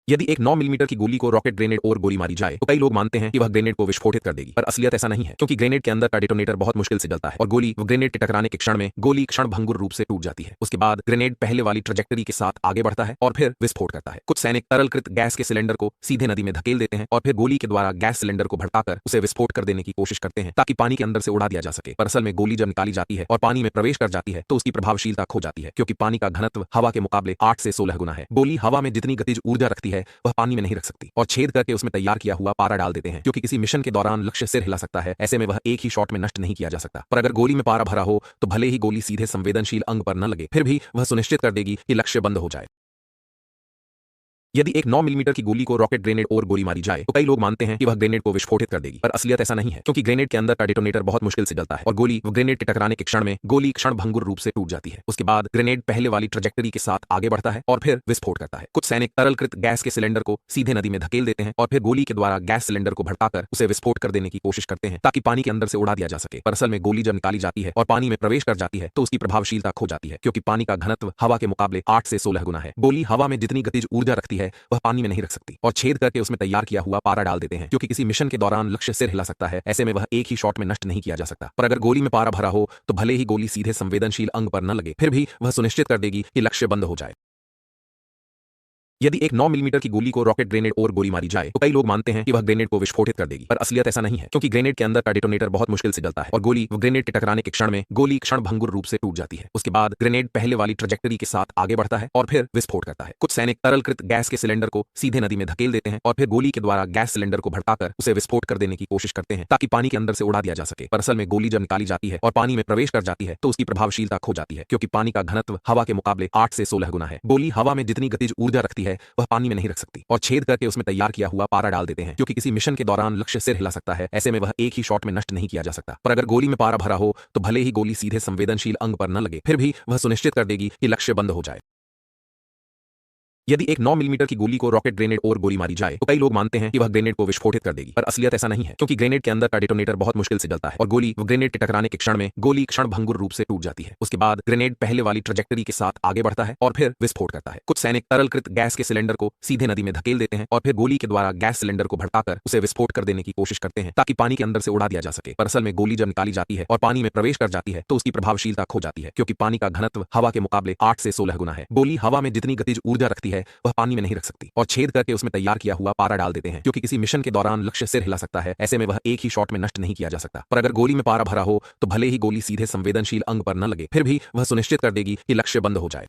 यदि एक 9 मिलीमीटर की गोली को रॉकेट ग्रेनेड और गोली मारी जाए तो कई लोग मानते हैं कि वह ग्रेनेड को विस्फोटित कर देगी, पर असलियत ऐसा नहीं है क्योंकि ग्रेनेड के अंदर का डेटोनेटर बहुत मुश्किल से जलता है और गोली ग्रेनेड के टकराने के क्षण में गोली क्षणभंगुर रूप से टूट जाती है। उसके बाद ग्रेनेड पहले वाली ट्रजेक्टरी के साथ आगे बढ़ता है और फिर विस्फोट करता है। कुछ सैनिक तरलकृत गैस के सिलेंडर को सीधे नदी में धकेल देते हैं और फिर गोली के द्वारा गैस सिलेंडर को भड़काकर उसे विस्फोट कर देने की कोशिश करते हैं ताकि पानी के अंदर से उड़ा दिया जा सके। पर असल में गोली जब निकाली जाती है और पानी में प्रवेश कर जाती है तो उसकी प्रभावशीलता खो जाती है क्योंकि पानी का घनत्व हवा के मुकाबले 8 से 16 गुना है। गोली हवा में जितनी गतिज ऊर्जा रखती है वह पानी में नहीं रख सकती और छेद करके उसमें तैयार किया हुआ पारा डाल देते हैं क्योंकि किसी मिशन के दौरान लक्ष्य सिर हिला सकता है। ऐसे में वह एक ही शॉट में नष्ट नहीं किया जा सकता। पर अगर गोली में पारा भरा हो तो भले ही गोली सीधे संवेदनशील अंग पर न लगे, फिर भी वह सुनिश्चित कर देगी कि लक्ष्य बंद हो जाए। यदि एक 9 मिलीमीटर की गोली को रॉकेट ग्रेनेड और गोली मारी जाए तो कई लोग मानते हैं कि वह ग्रेनेड को विस्फोटित कर देगी, पर असलियत ऐसा नहीं है क्योंकि ग्रेनेड के अंदर का डेटोनेटर बहुत मुश्किल से जलता है और गोली ग्रेनेड के टकराने के क्षण में गोली क्षणभंगुर रूप से टूट जाती है। उसके बाद ग्रेनेड पहले वाली ट्रजेक्टरी के साथ आगे बढ़ता है और फिर विस्फोट करता है। कुछ सैनिक तरलकृत गैस के सिलेंडर को सीधे नदी में धकेल देते हैं और फिर गोली के द्वारा गैस सिलेंडर को भड़काकर उसे विस्फोट कर देने की कोशिश करते हैं ताकि पानी के अंदर से उड़ा दिया जा सके। पर असल में गोली जब निकाली जाती है और पानी में प्रवेश कर जाती है तो उसकी प्रभावशीलता खो जाती है क्योंकि पानी का घनत्व हवा के मुकाबले 8 से 16 गुना है। गोली हवा में जितनी गतिज ऊर्जा रखती है वह पानी में नहीं रख सकती और छेद करके उसमें तैयार किया हुआ पारा डाल देते हैं क्योंकि किसी मिशन के दौरान लक्ष्य सिर हिला सकता है। ऐसे में वह एक ही शॉट में नष्ट नहीं किया जा सकता। पर अगर गोली में पारा भरा हो तो भले ही गोली सीधे संवेदनशील अंग पर न लगे, फिर भी वह सुनिश्चित कर देगी कि लक्ष्य बंद हो जाए। यदि एक 9 मिलीमीटर की गोली को रॉकेट ग्रेनेड और गोली मारी जाए तो कई लोग मानते हैं कि वह ग्रेनेड को विस्फोटित कर देगी, पर असलियत ऐसा नहीं है क्योंकि ग्रेनेड के अंदर का डेटोनेटर बहुत मुश्किल से जलता है और गोली ग्रेनेड के टकराने के क्षण में गोली क्षणभंगुर रूप से टूट जाती है। उसके बाद ग्रेनेड पहले वाली ट्रजेक्टरी के साथ आगे बढ़ता है और फिर विस्फोट करता है। कुछ सैनिक तरलकृत गैस के सिलेंडर को सीधे नदी में धकेल देते हैं और फिर गोली के द्वारा गैस सिलेंडर को भड़काकर उसे विस्फोट कर देने की कोशिश करते हैं ताकि पानी के अंदर से उड़ा दिया जा सके। पर असल में गोली जब निकाली जाती है और पानी में प्रवेश कर जाती है तो उसकी प्रभावशीलता खो जाती है क्योंकि पानी का घनत्व हवा के मुकाबले 8 से 16 गुना है। गोली हवा में जितनी गतिज ऊर्जा रखती है वह पानी में नहीं रख सकती और छेद करके उसमें तैयार किया हुआ पारा डाल देते हैं क्योंकि किसी मिशन के दौरान लक्ष्य सिर हिला सकता है। ऐसे में वह एक ही शॉट में नष्ट नहीं किया जा सकता। पर अगर गोली में पारा भरा हो तो भले ही गोली सीधे संवेदनशील अंग पर न लगे, फिर भी वह सुनिश्चित कर देगी कि लक्ष्य बंद हो जाए। यदि एक 9 मिलीमीटर की गोली को रॉकेट ग्रेनेड और गोली मारी जाए तो कई लोग मानते हैं कि वह ग्रेनेड को विस्फोटित कर देगी, पर असलियत ऐसा नहीं है क्योंकि ग्रेनेड के अंदर का डेटोनेटर बहुत मुश्किल से जलता है और गोली ग्रेनेड के टकराने के क्षण में गोली क्षणभंगुर रूप से टूट जाती है। उसके बाद ग्रेनेड पहले वाली ट्रजेक्टरी के साथ आगे बढ़ता है और फिर विस्फोट करता है। कुछ सैनिक तरलकृत गैस के सिलेंडर को सीधे नदी में धकेल देते हैं और फिर गोली के द्वारा गैस सिलेंडर को भड़काकर उसे विस्फोट कर देने की कोशिश करते हैं ताकि पानी के अंदर से उड़ा दिया जा सके। पर असल में गोली जब निकाली जाती है और पानी में प्रवेश कर जाती है तो उसकी प्रभावशीलता खो जाती है क्योंकि पानी का घनत्व हवा के मुकाबले 8 से 16 गुना है। गोली हवा में जितनी गतिज ऊर्जा रखती है वह पानी में नहीं रख सकती और छेद करके उसमें तैयार किया हुआ पारा डाल देते हैं क्योंकि किसी मिशन के दौरान लक्ष्य सिर हिला सकता है। ऐसे में वह एक ही शॉट में नष्ट नहीं किया जा सकता। पर अगर गोली में पारा भरा हो तो भले ही गोली सीधे संवेदनशील अंग पर न लगे, फिर भी वह सुनिश्चित कर देगी कि लक्ष्य बंद हो जाए।